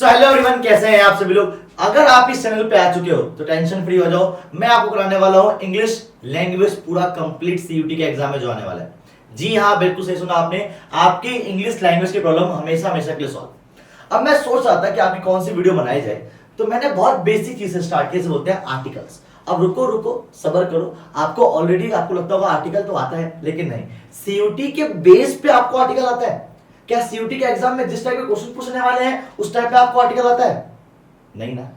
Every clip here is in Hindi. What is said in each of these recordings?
सो हेलो एवरीवन, कैसे हैं आप सभी लोग। अगर आप इस चैनल पे आ चुके हो तो टेंशन फ्री हो जाओ। मैं आपको कराने वाला हूं इंग्लिश लैंग्वेज पूरा कंप्लीट सीयूटी के एग्जाम में जो आने वाला है। जी हाँ, बिल्कुल सही सुना आपने। आपकी इंग्लिश लैंग्वेज की प्रॉब्लम हमेशा हमेशा के लिए सॉल्व। अब मैं सोच रहा था कि आपकी कौन सी वीडियो बनाई जाए, तो मैंने बहुत बेसिक चीज से स्टार्ट किया, बोलते हैं आर्टिकल्स। अब रुको रुको, सब्र करो। आपको ऑलरेडी आपको लगता होगा आर्टिकल तो आता है, लेकिन नहीं, सीयूटी के बेस पे आपको आर्टिकल आता है। क्या सीयूटी के एग्जाम में जिस टाइप के क्वेश्चन पूछने वाले हैं उस टाइप पे आपको आर्टिकल आता है? नहीं ना,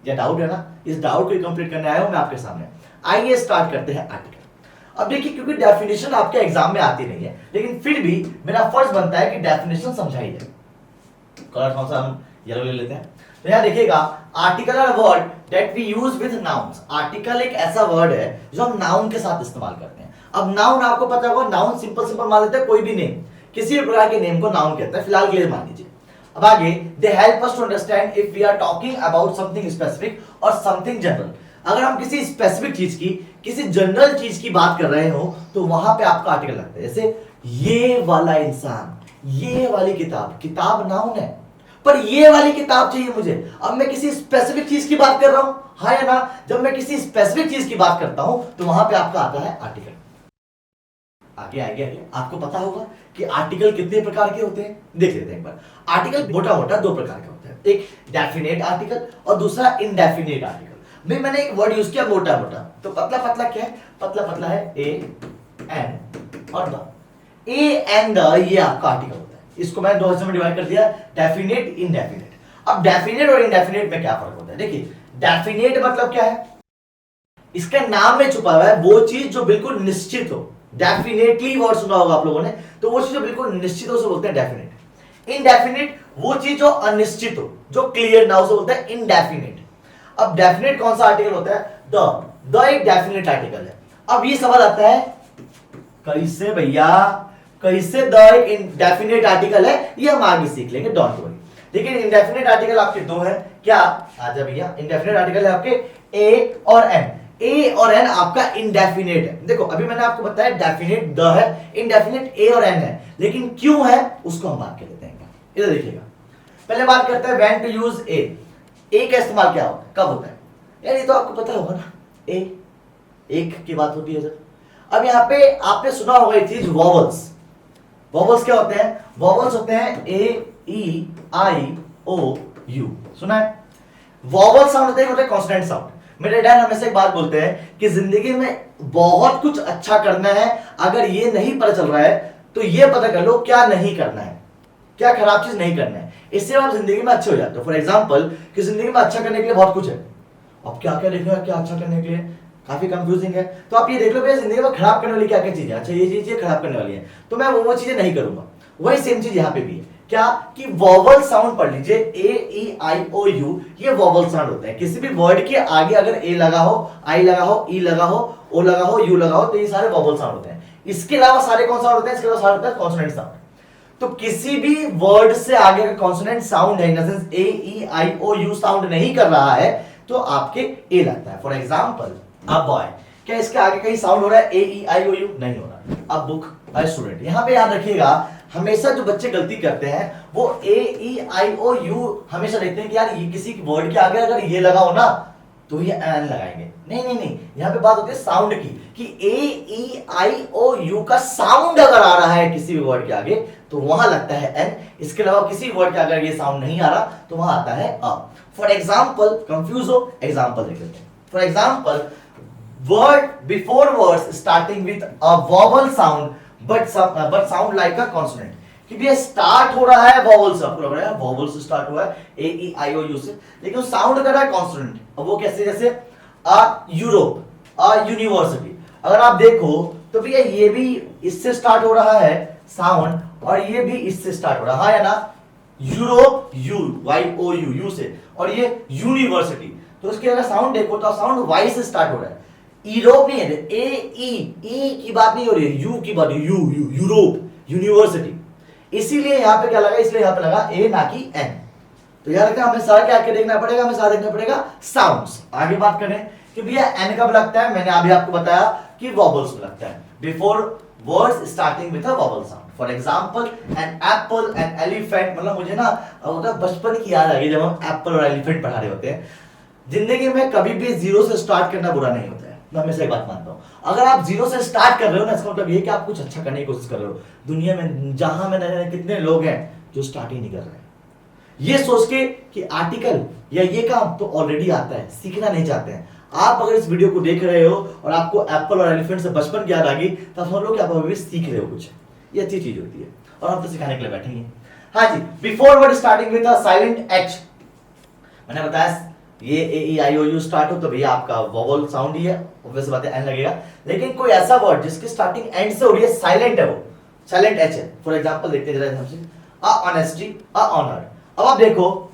ये डाउट है ना। इस डाउट को कंप्लीट करने आया हूं मैं आपके सामने। आइए स्टार्ट करते हैं आर्टिकल। अब देखिए, क्योंकि डेफिनेशन आपके एग्जाम में आती नहीं है, लेकिन फिर भी मेरा फर्ज बनता है कि डेफिनेशन समझाई जाए। कलर कौन सा, हम येलो ले लेते हैं। तो यहां देखिएगा, article are word that we use with nouns. Article एक ऐसा वर्ड है जो हम नाउन के साथ इस्तेमाल करते हैं। अब नाउन आपको पता होगा, नाउन सिंपल सिंपल मान लेते हैं, कोई भी नेम, किसी भी प्रकार के नेम को नाउन कहते हैं, फिलहाल के लिए मान लीजिए। अब आगे, they help us to understand if we are talking about something specific और समथिंग जनरल। अगर हम किसी स्पेसिफिक चीज की, किसी जनरल चीज की बात कर रहे हो तो वहां पे आपका आर्टिकल लगता है। जैसे ये वाला इंसान, ये वाली किताब, किताब नाउन है, पर ये वाली किताब चाहिए मुझे। अब मैं किसी स्पेसिफिक चीज की बात कर रहा हूं, हाँ या ना। जब मैं किसी स्पेसिफिक चीज की बात करता हूं तो वहां पे आपका आता है आर्टिकल। आगे आगे आगे आपको पता होगा कि आर्टिकल कितने प्रकार के होते हैं, देख लेते हैं एक बार। आर्टिकल मोटा मोटा दो प्रकार के होते हैं, एक डेफिनेट आर्टिकल और दूसरा इनडेफिनेट आर्टिकल। भाई मैंने एक वर्ड यूज किया मोटा मोटा, तो पतला पतला क्या है? पतला पतला है ए एन और द। ए एन द ये आपका आर्टिकल होता है। इसको मैंने दो हिस्सों में डिवाइड कर दिया, डेफिनेट इनडेफिनेट। अब डेफिनेट और इनडेफिनेट में क्या फर्क होता है? देखिए, डेफिनेट मतलब क्या है? इसके नाम में छुपा हुआ है वो चीज जो बिल्कुल निश्चित हो। डेफिनेटली वर्ड सुना होगा आप लोगों ने, तो वो चीज जो बिल्कुल निश्चित हो उसे बोलते हैं डेफिनेट। इनडेफिनेट वो चीज जो अनिश्चित हो, जो क्लियर ना हो, उसे बोलते हैं इनडेफिनेट। अब डेफिनेट कौन सा आर्टिकल होता है? द एक डेफिनेट आर्टिकल है। अब ये सवाल आता है, कैसे भैया, कैसे द एक इंडेफिनेट आर्टिकल है? ये हम आगे सीख लेंगे, डोंट वरी। लेकिन इंडेफिनेट आर्टिकल आपके दो हैं क्या? आजा भैया, इंडेफिनेट आर्टिकल है आपके ए और एन। ए और एन आपका इंडेफिनेट है। देखो, अभी मैंने आपको बताया डेफिनेट द है, इंडेफिनेट ए और एन है, लेकिन क्यों है उसको हम बात कर लेते हैं। इधर देखिएगा, पहले बात करते हैं व्हेन टू यूज ए। ए का इस्तेमाल क्या होता है, कब होता है? यार ये तो आपको पता होगा ना, ए एक की बात होती है जब। अब यहाँ पे आपने सुना होगा ये चीज, वॉवल्स। वॉवल्स क्या होते हैं? वॉवल्स होते हैं ए ई आई ओ यू, सुना है? वॉवल साउंड होते हैं कॉन्सोनेंट साउंड। मेरे डैड हमेशा एक बात बोलते हैं कि जिंदगी में बहुत कुछ अच्छा करना है, अगर ये नहीं पता चल रहा है तो ये पता कर लो क्या नहीं करना है, क्या खराब चीज नहीं करना है। इससे आप जिंदगी में अच्छे हो जाते हो। फॉर एग्जाम्पल, कि जिंदगी में अच्छा करने के लिए बहुत कुछ है, अब क्या क्या देखना, क्या अच्छा करने के लिए काफी कंफ्यूजिंग है। तो आप ये देख लो भैया, जिंदगी में खराब करने वाली क्या क्या चीजें, अच्छा ये चीजें खराब करने वाली है, तो मैं वो चीजें नहीं करूंगा। वही सेम चीज यहाँ पे भी है, क्या कि वॉवल साउंड पढ़ लीजिए, ए ई आई ओ यू, ये वॉवल साउंड होता है। किसी भी वर्ड के आगे अगर ए लगा हो, आई लगा हो, ई लगा हो, ओ लगा हो, यू लगा हो, तो ये सारे वॉवल साउंड होते हैं। इसके अलावा सारे कौन साउंड होते हैं? इसके अलावा सारे होता है कॉन्सोनेंट साउंड। तो किसी भी वर्ड से आगे अगर कॉन्सोनेंट साउंड है, in the sense A E I O U sound नहीं कर रहा है, तो आपके ए लगता है। फॉर एग्जाम्पल, अब बॉय, क्या इसके आगे कहीं साउंड हो रहा है? ए ई आई ओ यू नहीं हो रहा। अब बुक, स्टूडेंट, यहां पे याद रखिएगा, हमेशा जो बच्चे गलती करते हैं वो ए ई आई ओ यू हमेशा देखते हैं कि यार ये किसी वर्ड के आगे अगर ये लगा हो ना तो ये एन लगाएंगे। नहीं नहीं नहीं, यहां पे बात होती है साउंड की, कि ए ई आई ओ यू का साउंड अगर आ रहा है किसी भी वर्ड के आगे तो वहां लगता है एन। इसके अलावा किसी वर्ड के अगर ये साउंड नहीं आ रहा तो वहां आता है अ। फॉर एग्जाम्पल, कंफ्यूज हो, एग्जाम्पल देख लेते हैं। For example, word before words starting with a vowel sound but sound like a consonant। कि भैया स्टार्ट हो रहा है वॉवल से, आपको लग रहा है वॉवल से स्टार्ट हुआ है, ए ई आई ओ यू से, लेकिन साउंड कर रहा है कॉन्सोनेंट। अब वो कैसे? जैसे अ यूरोप, अ यूनिवर्सिटी। अगर आप देखो तो भैया ये भी इससे स्टार्ट हो रहा है साउंड, और ये भी इससे स्टार्ट हो रहा है, हाँ या ना? Europe, U Y O U, U से, और ये यूनिवर्सिटी, तो इसके अगर साउंड देखो तो साउंड वाई से स्टार्ट हो रहा है। यूरोप नहीं है, ए ई की बात नहीं हो रही है, यू की बात, यू यू यूरोप, यूनिवर्सिटी। इसीलिए यहां पे क्या लगा? इसलिए यहां पे लगा ए ना कि एन। तो यार क्या हमें सारा क्या देखना पड़ेगा? हमें सारा देखना पड़ेगा साउंड्स। आगे बात करें कि भैया एन कब लगता है, मैंने अभी आपको बताया कि वॉबल्स में लगता है, before words starting with a vowel sound. For example an apple, an elephant, मतलब मुझे ना बचपन की याद आ गई जब हम एप्पल और एलिफेंट पढ़ा रहे होते हैं। जिंदगी में कभी भी जीरो से स्टार्ट करना बुरा नहीं होता है, मैं हमेशा एक बात मानता हूँ। अगर आप जीरो से स्टार्ट कर रहे हो ना, इसका मतलब ये कि आप कुछ अच्छा करने की कोशिश कर रहे हो। दुनिया में जहां में नए कितने लोग हैं जो स्टार्ट ही नहीं कर रहे, ये सोच के कि आर्टिकल या ये काम तो ऑलरेडी आता है, सीखना नहीं चाहते हैं। आप अगर इस वीडियो को देख रहे हो और आपको एप्पल और एलिफेंट से बचपन की याद आ गई, तो समझ लो कि आप अभी सीख रहे हो कुछ। ये अच्छी चीज होती है और हम तो सिखाने के लिए बैठेंगे। हाँ जी, before word starting with a silent H, मैंने बताया ये ए E I O you start हो तो भैया आपका वोवल साउंड ही है, ऑब्वियस बात है एन लगेगा। लेकिन कोई ऐसा वर्ड जिसकी स्टार्टिंग एंड से हो रही है, साइलेंट है, वो साइलेंट एच है। फॉर एग्जांपल देखते हैं जरा हमसे, अ ऑनेस्टी, अ ऑनर। अब आप देखो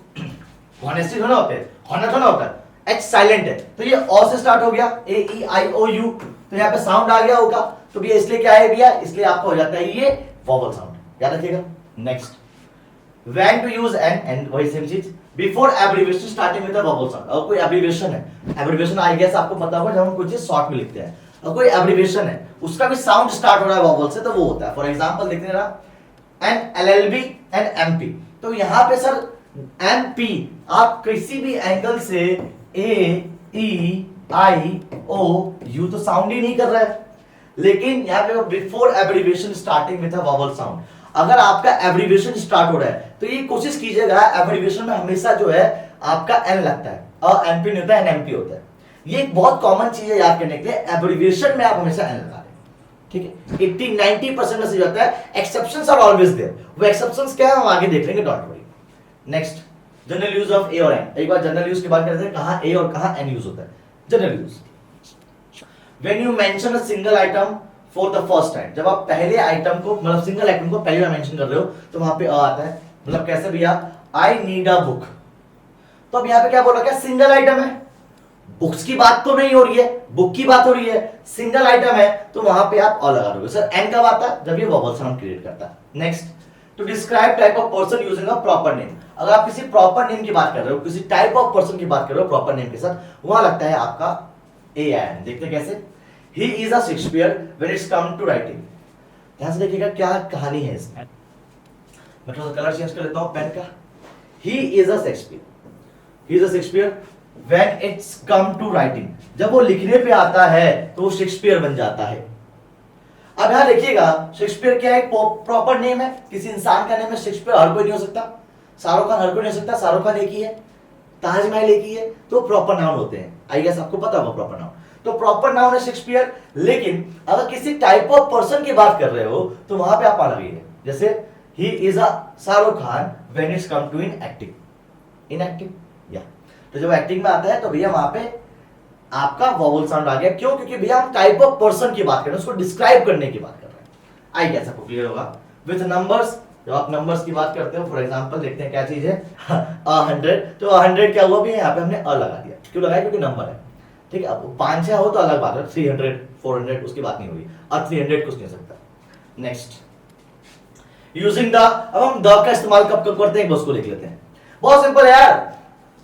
ऑनेस्टी थोड़ा होता है, ऑनर थोड़ा होता है, एच साइलेंट है तो ये ओ से स्टार्ट हो गया, ए ई आई ओ यू, तो यहाँ पे साउंड आ गया होगा। तो भैया इसलिए क्या है भैया, इसलिए आपका हो जाता है ये वोवल साउंड, याद रखिएगा। Next, when to use and वही सेम चीज, before abbreviation starting with the vowel sound. और कोई एब्रिविएशन है, एब्रिविएशन आई गेस आपको पता होगा जब हम कुछ चीज शॉर्ट में लिखते हैं, और कोई एब्रिविएशन है उसका भी साउंड स्टार्ट हो रहा है वोवल से, तो वो होता है। फॉर एग्जांपल देखते हैं ना, an L L B an M P, तो यहाँ पे सर एम पी आप किसी भी एंगल से ए ई आई ओ यू तो साउंड ही नहीं कर रहा है, लेकिन यहाँ पे before abbreviation starting with a vowel sound. अगर आपका एब्रिविएशन स्टार्ट हो रहा है तो ये कोशिश कीजिएगा एब्रिविएशन में हमेशा जो है आपका एन लगता है, और एमपी नहीं होता है, एनएमपी होता है। ये एक बहुत कॉमन चीज है याद करने के लिए, एब्रिविएशन में आप हमेशा एन लगा रहे हैं, ठीक है। 80-90% में से जाता है, एक्सेप्शंस आर ऑलवेज देयर। वो एक्सेप्शंस क्या है हम आगे देख लेंगे, don't worry. Next, general use of a और एन। एक बार जनरल यूज की बात करते हैं, कहां ए और कहां एन यूज होता है। General use, when you mention a single item for the first time, जब आप पहले आइटम को मतलब सिंगल आइटम को पहली बार मेंशन कर रहे हो तो वहां पे अ आता है। मतलब कैसे भैया, आई नीड अ बुक, तो अब यहां पे क्या बोल रहा है, सिंगल आइटम है, बुक्स की बात तो नहीं हो रही है, बुक की बात हो रही है, सिंगल आइटम है, तो वहां पे आप अ लगा दोगे। सर एन कब आता है, जब ये वोवल साउंड क्रिएट करता है। Next, to describe type of person using a proper name. अगर आप किसी प्रॉपर नेम की बात कर रहे हो, किसी टाइप ऑफ पर्सन की बात कर रहे हो प्रॉपर नेम के साथ, वहां लगता है आपका ए एन। देखते हैं कैसे, He is a Shakespeare when it's come to writing। ध्यान से देखिएगा क्या कहानी है इसमें। मैं थोड़ा सा कलर चेंज कर लेता हूं पेन का। He is a Shakespeare, he is a Shakespeare when it's come to writing। जब वो लिखने पे आता है तो वो शेक्सपियर बन जाता है। अब यहां देखिएगा, शेक्सपियर क्या है, प्रॉपर नेम है, किसी इंसान का नेम है। शेक्सपियर हर कोई नहीं हो सकता, शाहरुख खान हर कोई नहीं हो सकता, शाहरुख खान एक ही है, ताजमहल एक ही है, तो प्रॉपर नाउन होते हैं। आई गेस आपको पता होगा प्रॉपर नाउन, तो प्रॉपर नाउन है शेक्सपियर। लेकिन अगर किसी टाइप ऑफ पर्सन की बात कर रहे हो तो वहां पे आप आ रही है, जैसे ही is a Shahrukh Khan when it's come to in acting, in acting या, तो जब एक्टिंग में आता है तो भैया वहां पे आपका वोवल साउंड आ गया। क्यों, क्योंकि भैया हम टाइप ऑफ पर्सन की बात कर रहे हैं, उसको डिस्क्राइब करने की बात कर रहे हैं। आई गेस आपको क्लियर होगा। विद नंबर्स, जब आप नंबर्स की बात करते हो, फॉर एग्जांपल देखते हैं क्या चीज है, 100, तो 100 क्या हुआ भैया, यहाँ पे हमने अ लगा दिया। क्यों लगाया, क्योंकि नंबर है, ठीक है। अब 5 हो तो अलग बात है, 300 400 उसकी बात नहीं हुई, अब 300 कुछ नहीं सकता। नेक्स्ट, यूजिंग द, अब हम द का इस्तेमाल कब कब करते हैं उसको देख लेते हैं। बहुत सिंपल है यार,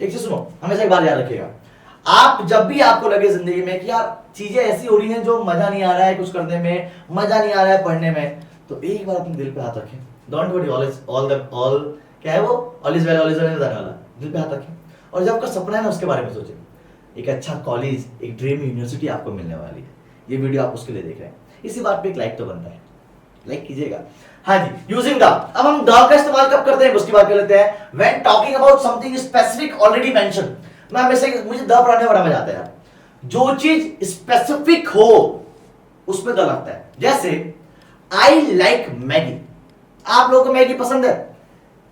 एक चीज सुनो, हमेशा एक बात याद रखिएगा, आप जब भी आपको लगे जिंदगी में कि यार चीजें ऐसी हो रही हैं जो मजा नहीं आ रहा है कुछ करने में, मजा नहीं आ रहा है पढ़ने में, तो एक बार अपने दिल पे हाथ रखें। डोंट वरी, ऑल क्या है वो, ऑल इज वेल जाने वाला, दिल पे हाथ रखें। और जब आपका सपना है ना उसके बारे में सोचें, एक अच्छा कॉलेज, एक ड्रीम यूनिवर्सिटी आपको मिलने वाली है, ये वीडियो आप उसके लिए देख रहे हैं, इसी बात पे एक लाइक तो बनता है, लाइक कीजिएगा। हाँ जी, यूजिंग द, अब हम द का इस्तेमाल कब करते हैं उसकी बात कर लेते हैं। When talking about something specific already mention. मैं हमेशा, मुझे द पढ़ाने में बड़ा मजा आता है यार, जो चीज स्पेसिफिक हो उसमें द लगता है। जैसे आई लाइक मैगी, आप लोगों को मैगी पसंद है,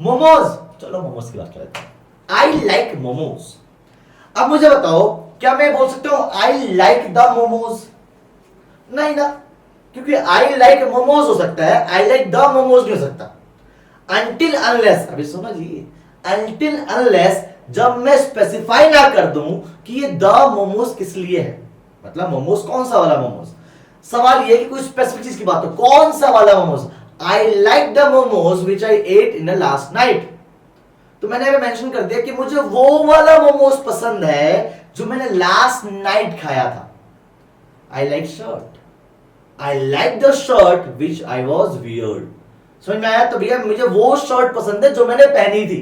मोमोज, चलो मोमोज की बात कर लेते हैं, आई लाइक मोमोज। अब मुझे बताओ, क्या मैं बोल सकता हूं आई लाइक द मोमोज? नहीं ना, क्योंकि आई लाइक मोमोज हो सकता है, आई लाइक द मोमोज नहीं हो सकता। अनटिल अनलेस, अभी सुनो जी, अनटिल अनलेस जब मैं स्पेसिफाई ना कर दूं कि ये द मोमोज किस लिए है, मतलब मोमोज कौन सा वाला मोमोज। सवाल ये कि कोई स्पेसिफिक चीज की बात हो, कौन सा वाला momos, I like the momos which I ate in the last night, तो मैंने अभी मेंशन कर दिया कि मुझे वो वाला मोमोज पसंद है जो मैंने लास्ट नाइट खाया था। I like shirt, I like the shirt which I was weird. समझ में आया? तो भैया मुझे वो शर्ट पसंद है जो मैंने पहनी थी।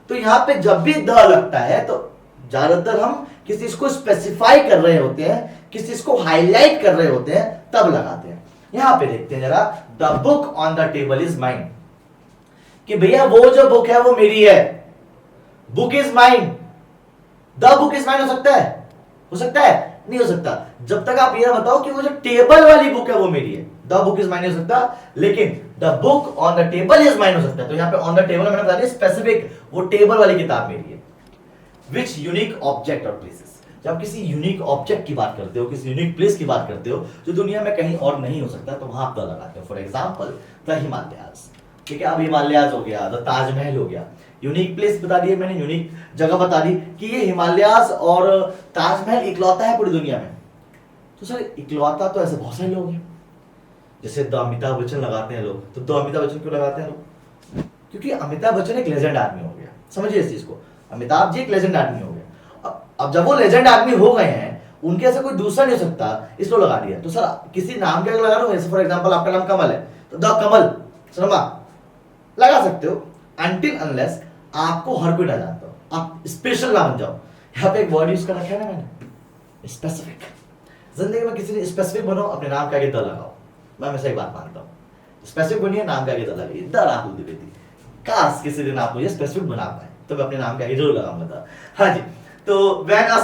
तो यहां पे जब भी द लगता है तो ज्यादातर हम किसी चीज को स्पेसिफाई कर रहे होते हैं, किसी चीज को हाईलाइट कर रहे होते हैं, तब लगाते हैं। यहां पे देखते हैं जरा, the book on the table is mine, कि भैया वो जो बुक है वो मेरी है। Book is mine, the book is mine हो सकता है? हो सकता है? नहीं हो सकता। जब तक आप ये बताओ कि वो जो टेबल वाली बुक है वो मेरी है, द बुक इज माइन हो सकता, लेकिन the book on the table is mine हो सकता है। तो यहां पे ऑन द टेबल मैंने बता दिया स्पेसिफिक, वो टेबल वाली किताब मेरी है। विच यूनिक ऑब्जेक्ट और प्लेसेस, जब किसी यूनिक ऑब्जेक्ट की बात करते हो, किसी यूनिक प्लेस की बात करते हो जो दुनिया में कहीं और नहीं हो सकता, तो वहां आप द लगाते हो। फॉर एग्जाम्पल द हिमालयाज, ठीक है? अब हिमालयाज हो गया, द ताजमहल हो गया। यूनिक प्लेस बता दिए मैंने, यूनिक जगह बता दी कि ये हिमालयाज और ताजमहल इकलौता है पूरी दुनिया में। तो सर इकलौता तो ऐसे बहुत सारे लोग हैं, जैसे द अमिताभ बच्चन लगाते हैं लोग। तो द अमिताभ बच्चन क्यों लगाते हैं लोग? क्योंकि अमिताभ बच्चन एक लेजेंड आदमी हो गया। समझिए इस चीज को, अमिताभ जी एक लेजेंड आदमी हो गए। अब जब वो लेजेंड आदमी हो गए हैं, उनके ऐसा कोई दूसरा नहीं हो सकता, इसलिए लगा दिया। तो सर किसी नाम के लगा रहा हूं, जैसे फॉर एग्जांपल आपका नाम कमल है तो द कमल शर्मा लगा सकते हो, अनटिल अनलेस आपको हर कोई ना जानता हो, आप स्पेशल ना बन जाओ। यहाँ पे एक वर्ड यूज कर रखा है ना मैंने, स्पेसिफिक। जिंदगी में किसी ने स्पेसिफिक बनो, अपने नाम के आगे द लगाओ। मैं हमेशा एक बात मानता हूँ, स्पेसिफिक बनिए, नाम के आगे द लगाइए। द राहुल द्विवेदी, काश किसी दिन आप मुझे स्पेसिफिक बना पाए तो मैं अपने नाम के आगे जरूर लगाऊंगा। हाँ जी। तो when a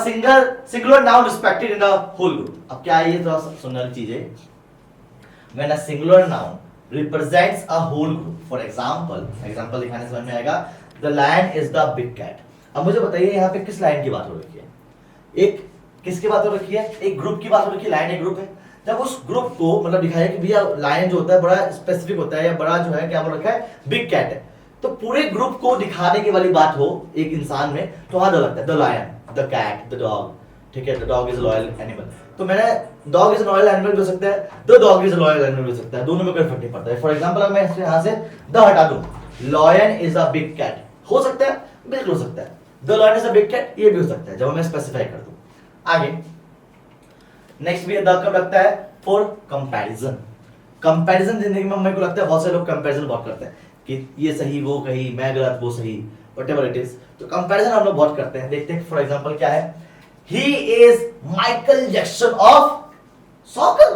singular noun respected in a whole group, अब क्या है ये थोड़ा सुनने वाली चीज है। when a singular noun represents a whole group, for example दिखाने समझ में आएगा, the lion is the big cat। अब मुझे बताइए यहाँ पे किस लाइन की बात हो रही है? एक किसकी बात हो रखी है? एक ग्रुप की बात हो रखी है। लायन एक ग्रुप है। जब उस ग्रुप को मतलब दिखाया कि भैया लायन जो होता है बड़ा स्पेसिफिक होता है, या बड़ा जो है क्या बोल रखा है, बिग कैट है, तो पूरे ग्रुप को दिखाने की वाली बात हो एक इंसान में, तो वहां लगता है the lion, the cat, the dog. ठीक है, the dog is loyal animal. तो मैंने डॉग इज लॉयल एनिमल भी हो सकता है, the dog is loyal animal भी हो सकता है, दोनों में कोई फर्क नहीं पड़ता है। फॉर एग्जांपल अगर मैं यहां से द हटा दूं, lion is a big cat, हो सकता है, बिल्कुल हो सकता है। The lion is a big cat, ये भी हो सकता है जब मैं स्पेसिफाई कर दूं। आगे नेक्स्ट भी द कब लगता है? For comparison. कंपैरिजन जिंदगी में मेरे को लगता है बहुत से लोग कंपैरिजन बहुत करते हैं कि ये सही वो कही, मैं गलत वो सही, व्हाटएवर इट इज। तो कंपैरिजन हम लोग बहुत करते हैं। देखते हैं फॉर एग्जांपल क्या है, he is Michael Jackson of soccer.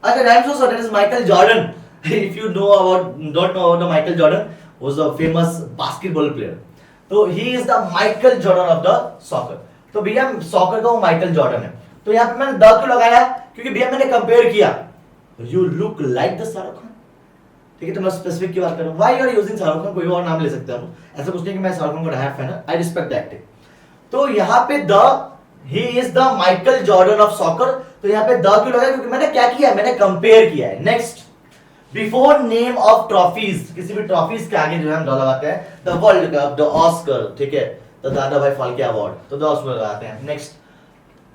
अच्छा, I am so certain is Michael Jordan. If you know about don't know about the Michael Jordan, was a famous basketball player. तो he is the Michael Jordan of the soccer. तो भैया सॉकर का वो माइकल जॉर्डन है। तो यहां पे मैंने द क्यों लगाया? क्योंकि भैया मैंने कंपेयर किया, you look like the Shahrukh Khan. ठीक है, तो मैं स्पेसिफिक की बात कर रहा हूं। Why you are using Shahrukh Khan? कोई और नाम ले सकते हैं, ऐसा कुछ नहीं कि मैं शाहरुख खान को डाई फैन है, आई रिस्पेक्ट द एक्टिंग। तो यहां पे the he is the Michael Jordan of soccer. तो यहां पे द क्यों लगाया? क्योंकि मैंने क्या किया, मैंने कंपेयर किया है। Next, before name of trophies, किसी भी ट्रॉफीज के आगे जो है हम द लगाते हैं, the world cup, the Oscar, ठीक है, द दादा भाई फाल्के अवार्ड, तो द ऑस्कर लगाते हैं। नेक्स्ट,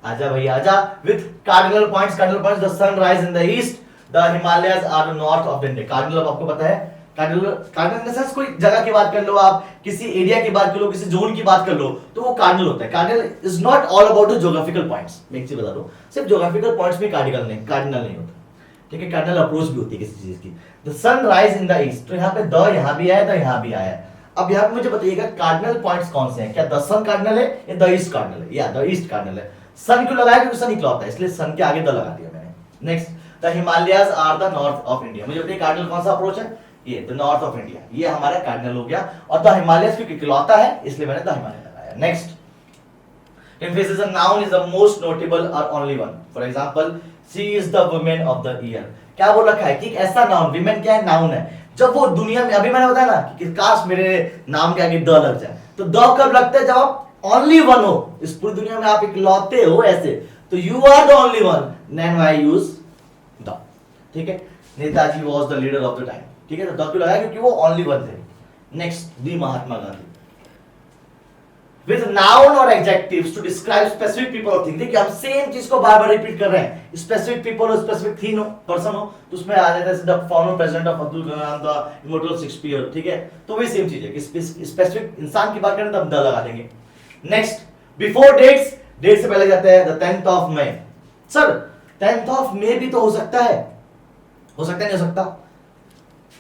आजा भैया आजा, with cardinal points, the sunrise in the east, the Himalayas are north of India. Cardinal आपको पता है, कार्डिनल इन द सेंस कोई जगह की बात कर लो आप, किसी एरिया की बात कर लो, किसी जोन की बात कर लो, तो वो कार्डिनल होता है। Cardinal is not all about the geographical points. मैं एक चीज बता दूं, सिर्फ ज्योग्राफिकल पॉइंट्स में कार्डिनल नहीं होता। ठीक है, कार्डिनल अप्रोच भी होती है किसी चीज की। The sunrise in the east, तो यहाँ पे द यहाँ भी आया, द यहाँ भी आया। अब यहाँ पे मुझे बताइएगा कार्डिनल पॉइंट्स कौन से हैं? क्या द सन कार्डिनल है या द ईस्ट कार्डिनल है? या द ईस्ट कार्डिनल है। सन क्यों लगाया? क्योंकि सन इकलौता है, इसलिए सन के आगे द लगा दिया मैंने। Next, the Himalayas are the north of India. मुझे बताइए कार्डिनल कौन सा अप्रोच है? ये द नॉर्थ ऑफ इंडिया, ये हमारा कार्डिनल हो गया। और द हिमालयाज क्योंकि इकलौता है इसलिए मैंने द हिमालय लगाया। Next, emphasis a noun is the most notable or only one. For example, she is the woman of the year. क्या बोल रखा है कि ऐसा नाउन, विमेन क्या है? नाउन है। जब वो दुनिया में, अभी मैंने बताया ना कि काश मेरे नाम के आगे द लग जाए, तो द कब लगता है? जब आप ओनली वन हो, इस पूरी दुनिया में आप इकलौते हो ऐसे, तो you are the only one, then I use the. ठीक है, Netaji was the leader of the time. ठीक है, तो द क्यों लगाया? क्योंकि वो ओनली वन थे। Next, the Mahatma Gandhi, with noun or adjectives to describe specific people or thing। देखिए हम सेम चीज को बार बार रिपीट कर रहे हैं। स्पेसिफिक पीपल हो, स्पेसिफिक थिंग हो, पर्सन हो, तो उसमें आ जाता है the former president of Abdul Kalam, the immortal Shakespeare. ठीक है, तो वही सेम चीज है कि स्पेसिफिक इंसान की बात करें तो हम द लगा देंगे। नेक्स्ट, बिफोर डेट्स, डेट से पहले जाता है the 10th of May. Sir 10th of May भी तो हो सकता है, नहीं हो सकता?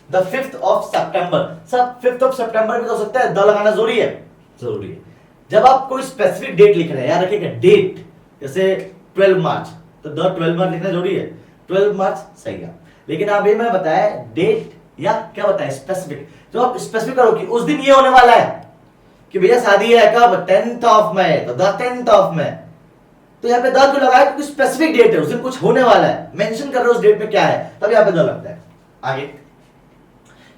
द 5th ऑफ सितंबर, सब 5th ऑफ सितंबर भी तो हो सकता है। द लगाना जरूरी है, जरूरी है। जब आप कोई स्पेसिफिक डेट लिख रहे हैं, याद रखिएगा डेट, जैसे 12 मार्च, तो द 12 मार्च लिखना जरूरी है, 12 मार्च सही है। लेकिन आप ये मैं बताया डेट या क्या बताया स्पेसिफिक, जो आप स्पेसिफिक करो कि उस दिन ये होने वाला है कि भैया शादी है कब, 10th ऑफ मई, तो द 10th ऑफ मई। तो यहाँ पे द क्यों लगाया, क्योंकि स्पेसिफिक डेट है, उस दिन कुछ होने वाला है, मेंशन कर रहे हो उस डेट में क्या है, तब यहाँ पे द लगता है। आगे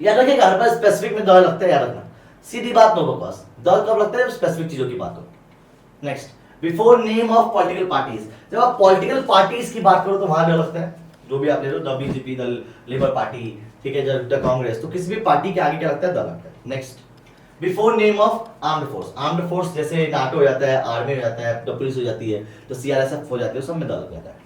याद रखिएगा, हर बार स्पेसिफिक में द लगता है, याद रखना, सीधी बात, नो बकवास। द कब लगता है, स्पेसिफिक चीजों की बात हो। Next, before name of political parties, जब आप पॉलिटिकल पार्टीज की बात करो तो वहां द लगता है, जो भी आप ले लो, the BJP, the Labour Party, ठीक है, द कांग्रेस, तो किसी भी पार्टी के आगे क्या लगता है, द लगता है। Next, before name of armed force, armed force जैसे नाटो हो जाता है, आर्मी हो जाता है, तो पुलिस हो जाती है, तो सीआरएसएफ हो जाती है, सब में द लग जाता है।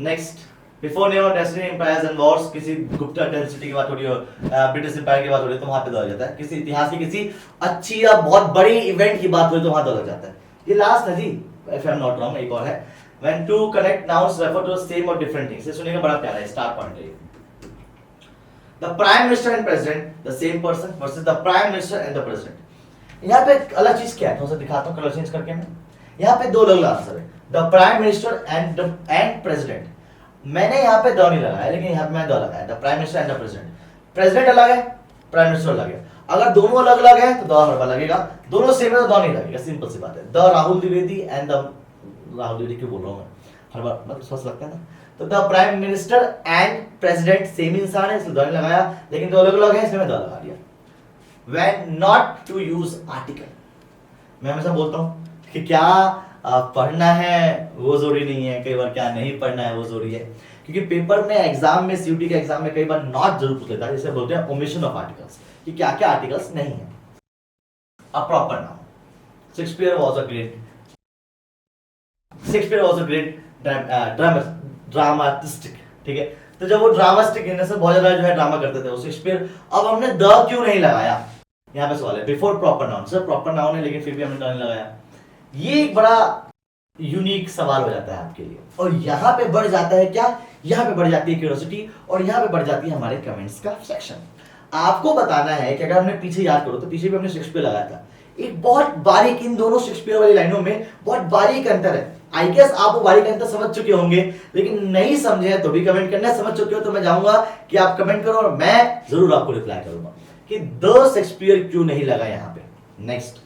Next, before name of destiny empires and wars, किसी गुप्त सिटी की बात हो रही हो, ब्रिटिश एम्पायर की बात हो रही है, तो वहां पे द लग जाता है। किसी इतिहास की किसी अच्छी या बहुत बड़ी इवेंट की बात हो रही है तो वहां द लग जाता है। ये लास्ट है जी, if I am not wrong, एक और है, when two connect nouns refer to the same or different things। ये सुनिएगा, बड़ा प्यारा है, स्टार पॉइंट है। The prime minister and president, the same person versus the prime minister and the president। यहाँ पे अलग चीज क्या है, थोड़ा सा दिखाता हूँ कलर चेंज करके मैं। यहाँ पे दो अलग आंसर है, the prime minister and president। मैंने यहाँ पे द नहीं लगाया, लेकिन यहाँ पे मैं द लगाया, the prime minister and the president। president अलग है, prime minister अलग है। अगर दोनों अलग अलग है तो द हर बार लगेगा, दोनों सेम है तो द नहीं लगेगा, सिंपल सी बात है। The Rahul Dwivedi and the, Rahul Dwivedi क्यों बोल रहा हूँ मैं, हर बार मतलब स्वस्थ लगता है ना। तो the prime minister and president same इंसान है, इसलिए द नहीं लगाया, लेकिन दो अलग अलग है, इसलिए मैं द लगा दिया। When not to use article, मैं हमेशा बोलता हूँ कि क्या पढ़ना है वो जरूरी नहीं है, कई बार क्या नहीं पढ़ना है वो जरूरी है, क्योंकि पेपर में, एग्जाम में, सीयूटी के एग्जाम में कई बार नॉट जरूर पूछ लेता है, जिसे बोलते हैं ओमिशन ऑफ आर्टिकल्स, कि क्या क्या आर्टिकल्स नहीं है। A proper noun, Shakespeare was a great dramatistic, ठीक है, तो जब वो ड्रामाटिक से बहुत ज्यादा जो है ड्रामा करते थे वो शेक्सपियर, अब हमने द क्यों नहीं लगाया, यहाँ पे सवाल है। Before proper noun, sir proper noun है लेकिन फिर भी हमने द नहीं लगाया, ये एक बड़ा यूनिक सवाल हो जाता है आपके लिए। और यहाँ पे बढ़ जाता है क्या, यहाँ पे बढ़ जाती है क्यूरियोसिटी, और यहाँ पे बढ़ जाती है हमारे कमेंट्स का सेक्शन। आपको बताना है कि अगर हमने पीछे याद करो तो पीछे भी हमने शेक्सपियर लगाया था, एक बहुत बारीक, इन दोनों शेक्सपियर वाली लाइनों में बहुत बारीक अंतर है। आई गेस आप वो बारीक अंतर समझ चुके होंगे, लेकिन नहीं समझे तो भी कमेंट करना, समझ चुके हो तो मैं चाहूंगा कि आप कमेंट करो और मैं जरूर आपको रिप्लाई करूंगा कि द शेक्सपियर क्यों नहीं लगा यहाँ पे। Next,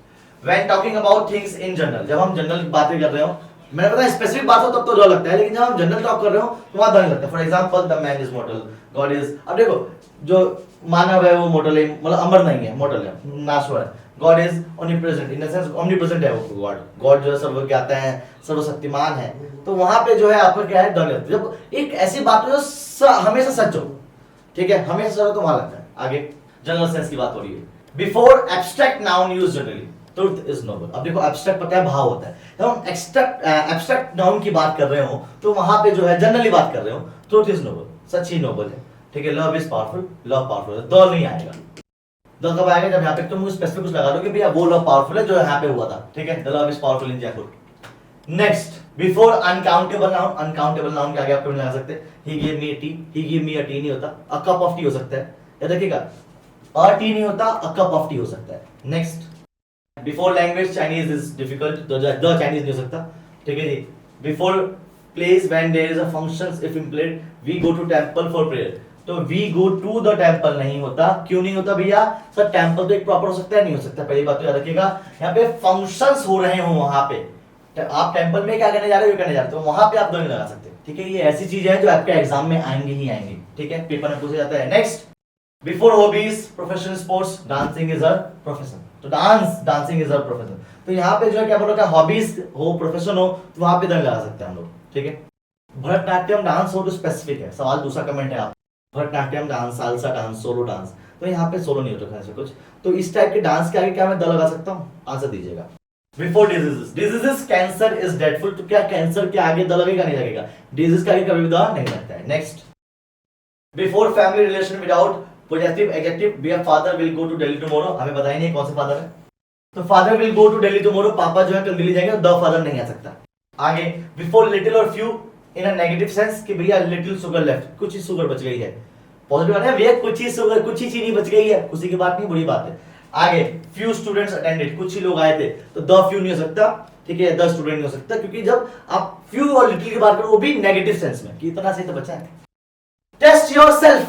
when talking about things in general, जब हम जनरल बातें कर रहे हो, मैंने पता है स्पेसिफिक बात हो तब तो द लगता है, लेकिन जब हम जनरल टॉक कर रहे हो तो वहां द नहीं लगता। For example, the man is मॉर्टल, God is, अब देखो जो मानव है वो मॉर्टल है, मतलब अमर नहीं है, मॉर्टल है, नाश्वर है। God is omnipresent, in the sense omnipresent है वो गॉड, गॉड जो है सर्वज्ञाता है, सर्वशक्तिमान है, तो वहां पे जो है आपका क्या है, द लगता है। जब एक ऐसी बात हो जो हमेशा सच हो, ठीक है, हमेशा सच हो तो वहां लगता है। आगे जनरल सेंस की बात हो रही है। Before abstract noun used generally, truth is noble. अब देखो एब्स्ट्रैक्ट पता है भाव होता है, जब हम एब्स्ट्रैक्ट नाउन की बात कर रहे हो तो वहां पे जो है जनरली बात कर रहे हो, ट्रुथ इज नोबल, सच ही नोबल है, ठीक है। Love is powerful, love powerful है, द नहीं आएगा। द कब आएगा, जब यहाँ पे तुम स्पेसिफिक कुछ लगा दो कि भैया वो लव पावरफुल है जो यहाँ पे हुआ था, ठीक है, the love is powerful in Jaipur. Next, before uncountable noun, uncountable noun के आगे आप कभी लगा सकते हैं, ही गिव मी टी, ही गिव मी अ टी नहीं होता, अ कप ऑफ टी हो सकता है, या देखिएगा अ टी नहीं होता, अ कप ऑफ टी हो सकता है। Next, before language Chinese is difficult, the Chinese नहीं हो सकता, ठीक है जी। Before place when there is a functions if implied, we go to temple for prayer, तो we go to the temple नहीं होता, क्यों नहीं होता भैया, सर टेंपल तो एक प्रॉपर हो सकता है, नहीं हो सकता, पहली बात तो याद रखिएगा। यहाँ पे फंक्शंस हो रहे हो, वहां पे आप टेंपल में क्या करने जा रहे हो, करने जा रहे हो, तो वहां पे आप दो नहीं लगा सकते, ठीक है। ये ऐसी चीज है जो आपके एग्जाम में आएंगे ही आएंगे, ठीक है, पेपर में पूछा जाता है। Next, before hobbies, professional sports, dancing is a profession, तो डांसिंग इज अ प्रोफेशन, तो यहाँ पे जो है क्या बोलो, हॉबीज हो, प्रोफेशन हो, तो वहां पे दो लगा सकते हैं हम लोग, ठीक है। भरतनाट्यम डांस हो तो स्पेसिफिक है, सवाल दूसरा कमेंट है आप, Bharatanatyam dance, salsa dance, solo dance, तो यहाँ पे सोलो नहीं होता ऐसे कुछ, तो इस टाइप के डांस के आगे क्या मैं द लगा सकता हूँ, आंसर दीजिएगा। Before diseases, diseases cancer is dreadful, तो क्या कैंसर के आगे द लगेगा, नहीं लगेगा, डिजीज के आगे कभी भी द नहीं लगता है। Next, before family relation without positive adjective, बियर father will go to Delhi tomorrow, हमें पता ही नहीं कौन सा फादर है, तो father will go to Delhi tomorrow, पापा जो है कल दिल्ली जाएंगे, द फादर नहीं आ सकता। आगे, बिफोर लिटिल और few, in a negative sense कि भैया लिटिल शुगर लेफ्ट, कुछ ही शुगर बच गई है। पॉजिटिव है भैया कुछ ही शुगर, कुछ ही चीनी बच गई है, खुशी की बात नहीं, बुरी बात है। आगे फ्यू स्टूडेंट्स अटेंडेड, कुछ ही लोग आए थे, तो द फ्यू नहीं हो सकता, ठीक है, द स्टूडेंट नहीं हो सकता, क्योंकि जब आप फ्यू और लिटिल की बात करो वो भी नेगेटिव सेंस में, कि इतना सही तो बचा है। टेस्ट योरसेल्फ,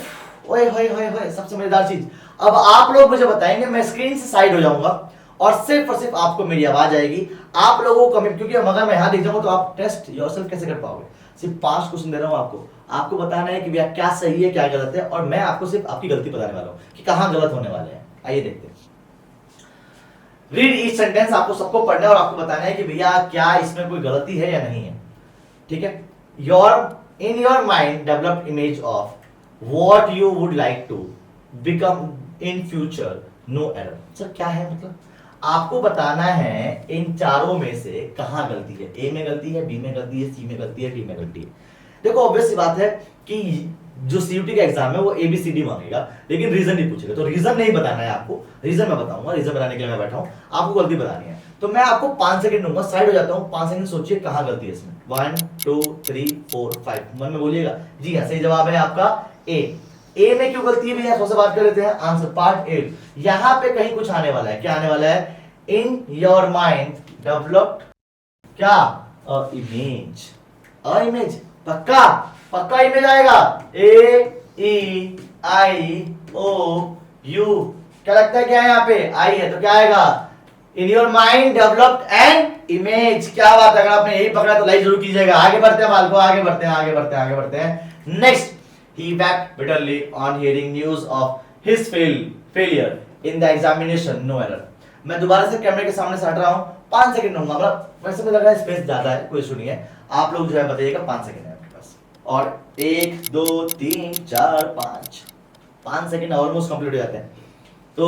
ओए होए होए होए, सबसे मजेदार चीज, अब आप लोग मुझे बताएंगे, मैं स्क्रीन से साइड हो जाऊंगा और सिर्फ आपको मेरी आवाज आएगी, आप लोगों को कमेंट, क्योंकि अगर मैं यहां दिख जाऊंगा तो आप टेस्ट योरसेल्फ कैसे कर पाओगे। सिर्फ 5 क्वेश्चन दे रहा हूं आपको बताना है कि भैया क्या सही है क्या गलत है, और मैं आपको सिर्फ आपकी गलती बताने वाला हूं कि कहां गलत होने वाले हैं। आइए देखते हैं। रीड ईच सेंटेंस, आपको सबको पढ़ना है और आपको बताना है कि भैया क्या इसमें कोई गलती है या नहीं है, ठीक है। In your mind developed image of what you would like to become in future, no error. Sir क्या है मतलब, आपको बताना है इन चारों में से कहां गलती है, ए में गलती है, बी में गलती है, सी में गलती है, डी में गलती है। देखो ऑब्वियस सी बात है कि जो सीयूटी का एग्जाम है वो एबीसीडी मांगेगा, लेकिन रीजन नहीं पूछेगा, तो रीजन नहीं बताना है आपको, रीजन मैं बताऊंगा, रीजन बताने के लिए मैं बैठा हूं, आपको गलती बतानी है। तो मैं आपको 5 सेकंड दूंगा, साइड हो जाता हूं, 5 सेकंड सोचिए कहां गलती है इसमें। 1 2 3 4 5, मन में बोलिएगा। जी हाँ, सही जवाब है आपका ए में क्यों गलती है भैया, सबसे बात कर लेते हैं। आंसर पार्ट ए, यहां पे कहीं कुछ आने वाला है, क्या आने वाला है, इन योर माइंड डेवलप्ड क्या, अ इमेज, पक्का इमेज आएगा, A-E-I-O-U, क्या लगता है क्या है यहाँ पे, आई है, तो क्या आएगा, इन your mind developed an image. क्या बात है, अगर आपने यही पकड़ा तो लाइक जरूर कीजिएगा। आगे बढ़ते हैं बाल को, आगे बढ़ते हैं। Next, he wept bitterly on hearing news of his failure in the examination, no error। मैं दोबारा से कैमरे के सामने से हट रहा हूं, 5 सेकंड दूंगा, मतलब वैसे मुझे लग रहा है स्पेस ज्यादा है, कोई इशू नहीं है, आप लोग जो है बताइएगा, 5 सेकंड है आपके पास, और 1 2 3 4 5 सेकंड ऑलमोस्ट कंप्लीट हो जाते हैं। तो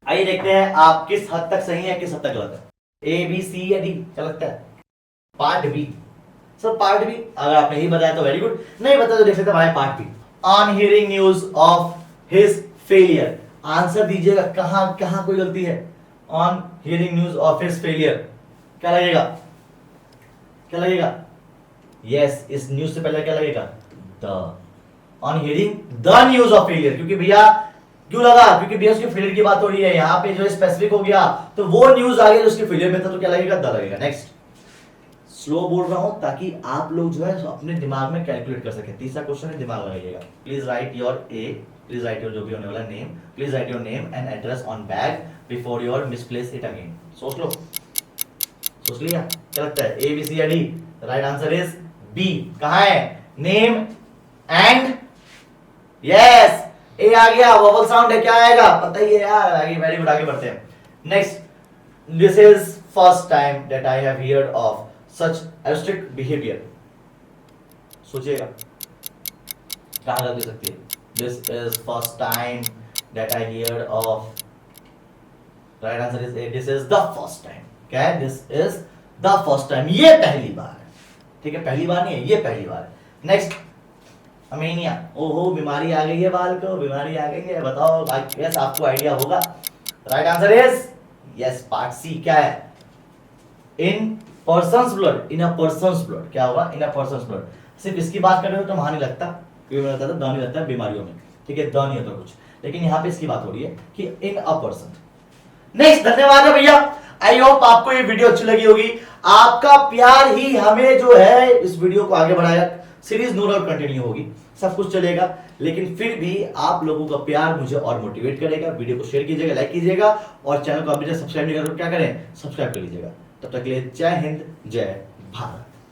आइए देखते हैं आप किस हद तक सही है, किस हद तक गलत है। ए बी सी या डी, क्या लगता है, part B. Sir part B, अगर आपने ही बताया तो वेरी गुड, नहीं बताया तो देख सकते हमारे part B. On hearing news of his failure, answer दीजिएगा कहां कोई गलती है। On hearing news of his failure, क्या लगेगा, यस, इस न्यूज से पहले क्या लगेगा, the. On hearing the news of failure, क्योंकि भैया क्यों लगा, क्योंकि भैया उसके फेलियर की बात हो रही है, यहां पे जो स्पेसिफिक हो गया, तो वो न्यूज आ गई जो उसके फेलियर में था, तो क्या लगेगा, द लगेगा। नेक्स्ट, स्लो बोल रहा हूं ताकि आप लोग जो है अपने दिमाग में कैलकुलेट कर सके। तीसरा क्वेश्चन है, दिमाग लगाइएगा। Please write your please write your जो भी होने वाला name, please write your name and address on bag before your misplace it again. सोच लिया, क्या लगता है, ए बी सी या D. Right answer is B. कहां है, नेम एंड, यस, ए आ गया, वोवल साउंड है, क्या आएगा पता ही है यार। आगे वेरी गुड, आगे बढ़ते हैं। Next, this is first time that I have heard of such artistic behavior। सोचिएगा कहां गलती हो सकती है। This is first time that I heard of, right answer is A, this is the first time। क्या है, this is the first time, ये पहली बार है, ठीक है, पहली बार नहीं है, ये पहली बार है। नेक्स्ट, अमेनिया, ओहो बीमारी आ गई है, बाल को बीमारी आ गई है, बताओ यस, आपको आइडिया होगा। Right answer is yes, part C. क्या है, in person's blood, in a person's blood, क्या होगा, इन अ पर्सन्स ब्लड। सिर्फ इसकी बात कर रहे हो तो वहां नहीं लगता, क्योंकि मैंने बताया द नहीं लगता है बीमारियों में, ठीक है, द नहीं होता कुछ, लेकिन यहाँ पे इसकी बात हो रही है कि इन अ पर्सन। नेक्स्ट, धन्यवाद है भैया, आई होप आपको ये वीडियो अच्छी लगी होगी। आपका प्यार ही हमें जो है इस वीडियो को आगे बढ़ाएगा, सीरीज नो डाउट कंटिन्यू होगी, सब कुछ चलेगा, लेकिन फिर भी आप लोगों का प्यार मुझे और मोटिवेट करेगा। वीडियो को शेयर कीजिएगा, लाइक कीजिएगा, और चैनल को अभी तक सब्सक्राइब नहीं करो तो क्या करें, सब्सक्राइब कर लीजिएगा। तब तक के लिए जय हिंद, जय भारत।